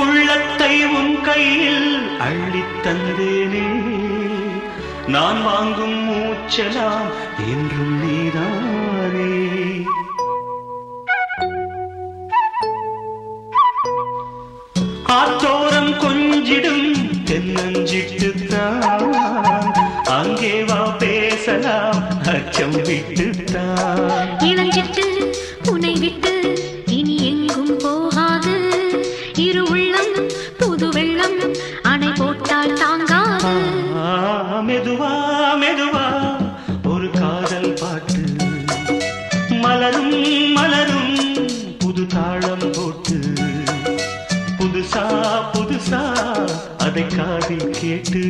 உள்ளத்தை உன் கையில் அள்ளித் தந்தேனே, நான் வாங்கும் மூச்சலாம் என்றும் நீதானே. ஆத்தோரம் கொஞ்சிடும் தென்னஞ்சிட்டுத்தான், அங்கே வா பேசலாம் அச்சம் விட்டுத்தான். இளஞ்சிட்டு உனை விட்டு இனி எங்கும் போகாது, இரு உள்ளம் புது வெள்ளம் அணை போட்டால் தாங்காது. மெதுவா மெதுவா ஒரு காதல் பாட்டு, மலரும் மலரும் புது தாளம் போட்டு, புதுசா புதுசா அதை காதில் கேட்டு